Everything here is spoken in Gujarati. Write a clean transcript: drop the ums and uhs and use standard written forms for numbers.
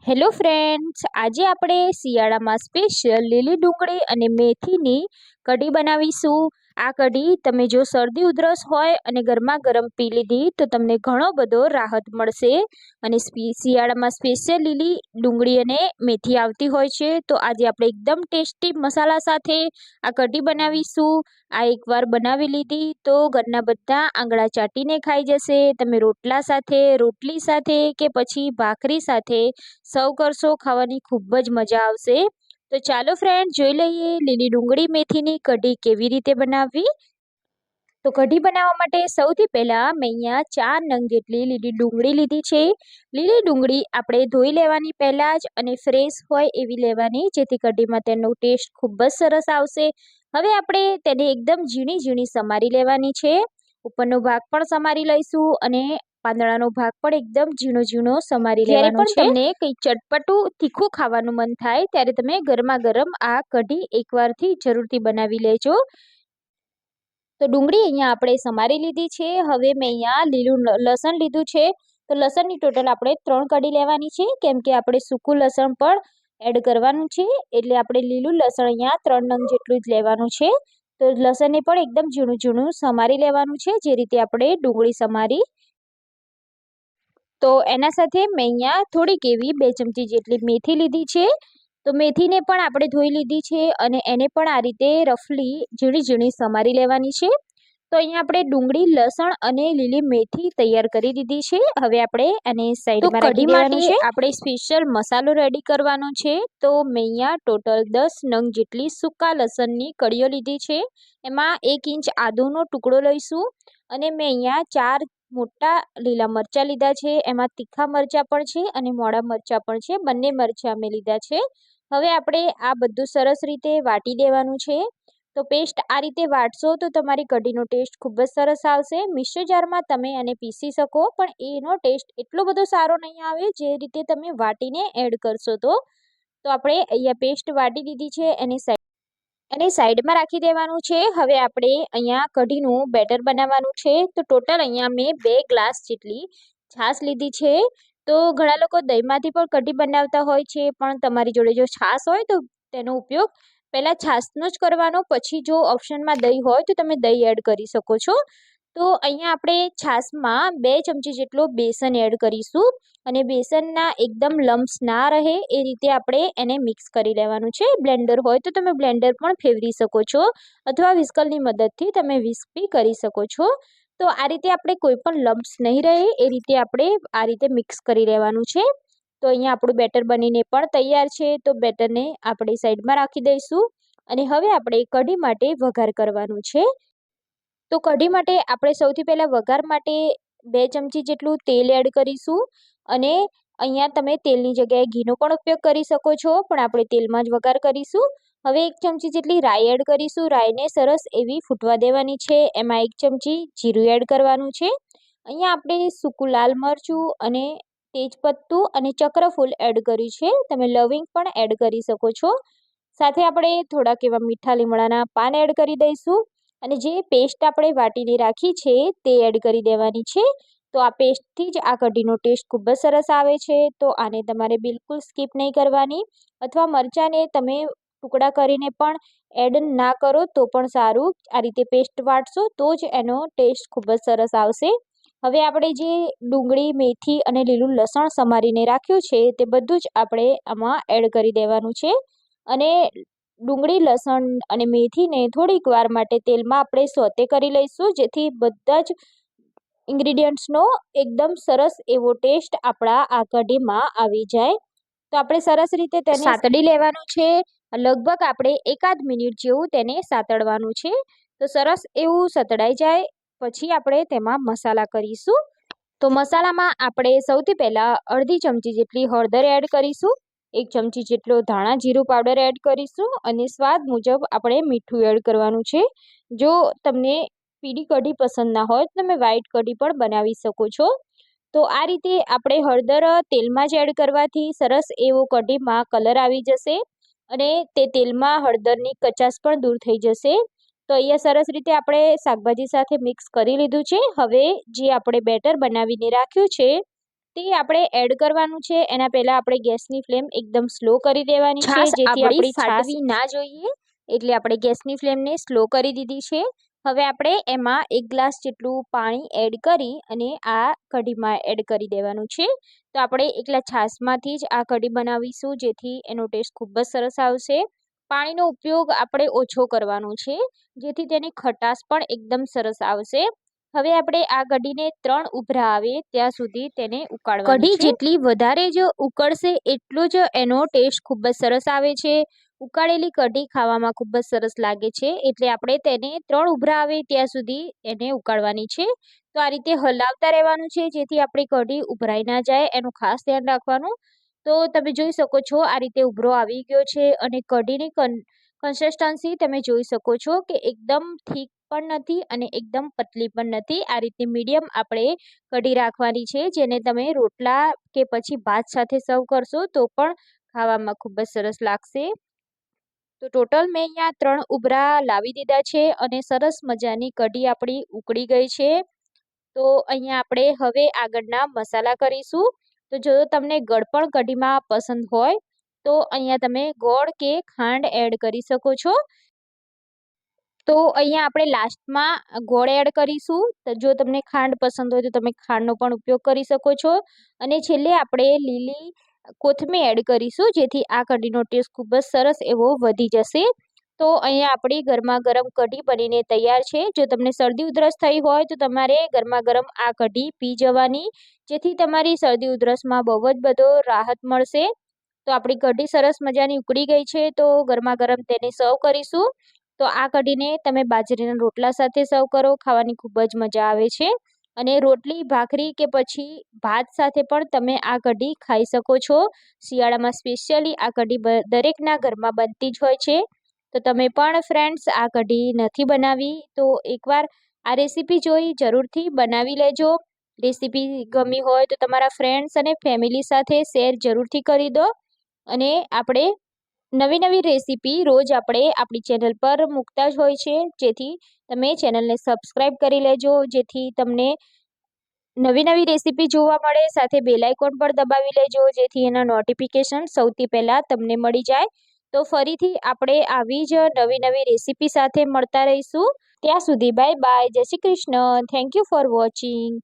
હેલો ફ્રેન્ડ્સ, આજે આપણે શિયાળામાં સ્પેશિયલ લીલી ડુંગળી અને મેથીની કઢી બનાવીશું. આ કઢી તમે જો શરદી ઉધરસ હોય અને ગરમા ગરમ પી લીધી તો તમને ઘણો બધો રાહત મળશે. અને શિયાળામાં સ્પેશિયલ લીલી ડુંગળી અને મેથી આવતી હોય છે. તો આજે આપણે એકદમ ટેસ્ટી મસાલા સાથે આ કઢી બનાવીશું. આ એકવાર બનાવી લીધી તો ઘરના બધા આંગળા ચાટીને ખાઈ જશે. તમે રોટલા સાથે, રોટલી સાથે કે પછી ભાખરી સાથે સર્વ કરશો, ખાવાની ખૂબ જ મજા આવશે. તો ચાલો ફ્રેન્ડ, જોઈ લઈએ લીલી ડુંગળી મેથીની કઢી કેવી રીતે બનાવવી. તો કઢી બનાવવા માટે સૌથી પહેલા મેં અહીંયા 4 નંગ જેટલી લીલી ડુંગળી લીધી છે. લીલી ડુંગળી આપણે ધોઈ લેવાની પહેલા જ અને ફ્રેશ હોય એવી લેવાની, જેથી કઢીમાં તેનો ટેસ્ટ ખૂબ જ સરસ આવશે. હવે આપણે તેને એકદમ ઝીણી ઝીણી સમારી લેવાની છે. ઉપરનો ભાગ પણ સમારી લઈશું અને પાંદડાનો ભાગ પણ એકદમ ઝીણો ઝીણો સમારી લેવાનો છે. જ્યારે પણ તમને કંઈ ચટપટું તીખું ખાવાનું મન થાય ત્યારે તમે ગરમા ગરમ આ કઢી એકવારથી જરૂરથી બનાવી લેજો. તો ડુંગળી અહીંયા આપણે સમારી લીધી છે. હવે મેં અહીંયા લીલું લસણ લીધું છે. તો લસણની ટોટલ આપણે 3 કળી લેવાની છે, કેમ કે આપણે સૂકું લસણ પણ એડ કરવાનું છે. એટલે આપણે લીલું લસણ અહીંયા 3 નંગ જેટલું જ લેવાનું છે. તો લસણને પણ એકદમ ઝીણું ઝીણું સમારી લેવાનું છે, જે રીતે આપણે ડુંગળી સમારી. તો એના સાથે મેં અહીંયા થોડીક એવી 2 ચમચી જેટલી મેથી લીધી છે. તો મેથીને પણ આપણે ધોઈ લીધી છે અને એને પણ આ રીતે રફલી ઝીણી ઝીણી સમારી લેવાની છે. તો અહીંયા આપણે ડુંગળી, લસણ અને લીલી મેથી તૈયાર કરી દીધી છે. હવે આપણે એને સાઈડમાં રાખી દેવાનું છે. આપણે સ્પેશિયલ મસાલો રેડી કરવાનો છે. તો મેં અહીંયા ટોટલ 10 નંગ જેટલી સૂકા લસણની કળીઓ લીધી છે. એમાં 1 ઇંચ આદુનો ટુકડો લઈશું અને મેં અહીંયા 4 મોટા લીલા મરચાં લીધા છે. એમાં તીખા મરચાં પણ છે અને મોડા મરચાં પણ છે. બંને મરચાં અમે લીધા છે. હવે આપણે આ બધું સરસ રીતે વાટી દેવાનું છે. તો પેસ્ટ આ રીતે વાટશો તો તમારી કઢીનો ટેસ્ટ ખૂબ જ સરસ આવશે. મિક્સર જારમાં તમે એને પીસી શકો, પણ એનો ટેસ્ટ એટલો બધો સારો નહીં આવે જે રીતે તમે વાટીને એડ કરશો. તો આપણે અહીંયા પેસ્ટ વાટી દીધી છે, એને સાઈડમાં રાખી દેવાનું છે. હવે આપણે અહીંયા કઢીનું બેટર બનાવવાનું છે. તો ટોટલ અહીંયા મેં 2 ગ્લાસ જેટલી છાશ લીધી છે. તો ઘણા લોકો દહીંમાંથી પણ કઢી બનાવતા હોય છે, પણ તમારી જોડે જો છાશ હોય તો તેનો ઉપયોગ પહેલાં છાશનો જ કરવાનો, પછી જો ઓપ્શનમાં દહીં હોય તો તમે દહીં એડ કરી શકો છો. તો અહીંયા આપણે છાશમાં 2 ચમચી જેટલો બેસન એડ કરીશું અને બેસનના એકદમ લમ્સ ના રહે એ રીતે આપણે એને મિક્સ કરી લેવાનું છે. બ્લેન્ડર હોય તો તમે બ્લેન્ડર પણ ફેરવી શકો છો અથવા વિસ્કલની મદદથી તમે વિસ્ક બી કરી શકો છો. તો આ રીતે આપણે કોઈ પણ લમ્સ નહીં રહે એ રીતે આપણે આ રીતે મિક્સ કરી લેવાનું છે. તો અહીંયા આપણું બેટર બનીને પણ તૈયાર છે. તો બેટરને આપણે સાઈડમાં રાખી દઈશું અને હવે આપણે કઢી માટે વઘાર કરવાનું છે. તો કઢી માટે આપણે સૌથી પહેલાં વઘાર માટે 2 ચમચી જેટલું તેલ એડ કરીશું અને અહીંયા તમે તેલની જગ્યાએ ઘીનો પણ ઉપયોગ કરી શકો છો, પણ આપણે તેલમાં જ વઘાર કરીશું. હવે 1 ચમચી જેટલી રાઈ એડ કરીશું. રાઈને સરસ એવી ફૂટવા દેવાની છે. એમાં 1 ચમચી જીરું એડ કરવાનું છે. અહીંયા આપણે સૂકું લાલ મરચું અને તેજપત્તું અને ચક્રફૂલ એડ કર્યું છે. તમે લવિંગ પણ એડ કરી શકો છો. સાથે આપણે થોડાક એવા મીઠા લીમડાના પાન એડ કરી દઈશું અને જે પેસ્ટ આપણે વાટીને રાખી છે તે એડ કરી દેવાની છે. તો આ પેસ્ટથી જ આ કઢીનો ટેસ્ટ ખૂબ જ સરસ આવે છે. તો આને તમારે બિલકુલ સ્કીપ નહીં કરવાની, અથવા મરચાંને તમે ટુકડા કરીને પણ એડ ના કરો તો પણ સારું. આ રીતે પેસ્ટ વાટશો તો જ એનો ટેસ્ટ ખૂબ જ સરસ આવશે. હવે આપણે જે ડુંગળી, મેથી અને લીલું લસણ સમારીને રાખ્યું છે તે બધું જ આપણે આમાં એડ કરી દેવાનું છે અને ડુંગળી, લસણ અને મેથીને થોડીક વાર માટે તેલમાં આપણે સોતે કરી લઈશું, જેથી બધા જ ઇન્ગ્રીડિયન્ટ્સનો એકદમ સરસ એવો ટેસ્ટ આપણા આ કઢીમાં આવી જાય. તો આપણે સરસ રીતે તેને સાતડી લેવાનું છે. લગભગ આપણે 1 મિનિટ જેવું તેને સાતડવાનું છે. તો સરસ એવું સતડાઈ જાય પછી આપણે તેમાં મસાલા કરીશું. તો મસાલામાં આપણે સૌથી પહેલાં અડધી ચમચી જેટલી હળદર એડ કરીશું, 1 ચમચી જેટલો ધાણા જીરું પાવડર એડ કરીશું અને સ્વાદ મુજબ આપણે મીઠું એડ કરવાનું છે. જો તમને પીળી કઢી પસંદ ના હોય તો તમે વ્હાઈટ કઢી પણ બનાવી શકો છો. તો આ રીતે આપણે હળદર તેલમાં જ એડ કરવાથી સરસ એવો કઢીમાં કલર આવી જશે અને તે તેલમાં હળદરની કચાશ પણ દૂર થઈ જશે. તો અહીંયા સરસ રીતે આપણે શાકભાજી સાથે મિક્સ કરી લીધું છે. હવે જે આપણે બેટર બનાવીને રાખ્યું છે તે આપણે એડ કરવાનું છે. એના પહેલાં આપણે ગેસની ફ્લેમ એકદમ સ્લો કરી દેવાની છે, જેથી આપણી ફાટવી ના જોઈએ. એટલે આપણે ગેસની ફ્લેમને સ્લો કરી દીધી છે. હવે આપણે એમાં 1 ગ્લાસ જેટલું પાણી એડ કરી અને આ કઢીમાં એડ કરી દેવાનું છે. તો આપણે એકલા છાશમાંથી જ આ કઢી બનાવીશું, જેથી એનો ટેસ્ટ ખૂબ જ સરસ આવશે. પાણીનો ઉપયોગ આપણે ઓછો કરવાનો છે, જેથી તેની ખટાશ પણ એકદમ સરસ આવશે. હવે આપણે આ કઢીને 3 ઉભરા આવે ત્યાં સુધી તેને ઉકાળવાની છે. કઢી જેટલી વધારે જ ઉકળશે એટલો જ એનો ટેસ્ટ ખૂબ જ સરસ આવે છે. ઉકાળેલી કઢી ખાવામાં ખૂબ જ સરસ લાગે છે, એટલે આપણે તેને 3 ઉભરા આવે ત્યાં સુધી એને ઉકાળવાની છે. તો આ રીતે હલાવતા રહેવાનું છે, જેથી આપણી કઢી ઉભરાઈ ના જાય, એનું ખાસ ધ્યાન રાખવાનું. તો તમે જોઈ શકો છો આ રીતે ઉભરો આવી ગયો છે અને કઢીની કન્સિસ્ટન્સી તમે જોઈ શકો છો કે એકદમ થીક પણ નથી અને એકદમ પતલી પણ નથી. આ રીતે મીડિયમ આપણે કઢી રાખવાની છે, જેને તમે રોટલા કે પછી ભાત સાથે સર્વ કરશો તો પણ ખાવામાં ખૂબ જ સરસ લાગશે. તો ટોટલ મેં અહીંયા 3 ઉભરા લાવી દીધા છે અને સરસ મજાની કઢી આપણી ઉકળી ગઈ છે. તો અહીંયા આપણે હવે આગળના મસાલા કરીશું. તો જો તમને ગળપણ કઢીમાં પસંદ હોય તો અહીંયા તમે ગોળ કે ખાંડ એડ કરી શકો છો. તો અહીંયા આપણે લાસ્ટમાં ગોળ એડ કરીશું. તો જો તમને ખાંડ પસંદ હોય તો તમે ખાંડનો પણ ઉપયોગ કરી શકો છો. અને છેલ્લે આપણે લીલી કોથમીર એડ કરીશું, જેથી આ કઢીનો ટેસ્ટ ખૂબ જ સરસ એવો વધી જશે. તો અહીંયા આપણી ગરમા ગરમ કઢી બનીને તૈયાર છે. જો તમને શરદી ઉધરસ થઈ હોય તો તમારે ગરમા ગરમ આ કઢી પી જવાની, જેથી તમારી શરદી ઉધરસમાં બહુ જ બધો રાહત મળશે. તો આપણી કઢી સરસ મજાની ઉકળી ગઈ છે, તો ગરમા ગરમ તેને સર્વ કરીશું. તો આ કઢીને તમે બાજરીના રોટલા સાથે સર્વ કરો, ખાવાની ખૂબ જ મજા આવે છે. અને રોટલી, ભાખરી કે પછી ભાત સાથે પણ તમે આ કઢી ખાઈ શકો છો. શિયાળામાં સ્પેશિયલી આ કઢી દરેકના ઘરમાં બનતી જ હોય છે. તો તમે પણ ફ્રેન્ડ્સ આ કઢી નથી બનાવી તો એકવાર આ રેસીપી જોઈ જરૂરથી બનાવી લેજો. રેસીપી ગમી હોય તો તમારા ફ્રેન્ડ્સ અને ફેમિલી સાથે શેર જરૂરથી કરી દો. અને આપણે નવી નવી રેસીપી રોજ આપણે આપણી ચેનલ પર મૂકતા જ હોય છે, જેથી તમે ચેનલને સબસ્ક્રાઈબ કરી લેજો, જેથી તમને નવી નવી રેસીપી જોવા મળે. સાથે બેલ આઇકોન પર દબાવી લેજો, જેથી એના નોટિફિકેશન સૌથી પહેલાં તમને મળી જાય. તો ફરીથી આપણે આવી જ નવી નવી રેસીપી સાથે મળતા રહીશું. ત્યાં સુધી બાય બાય, જય Shri Krishna. Thank you for watching.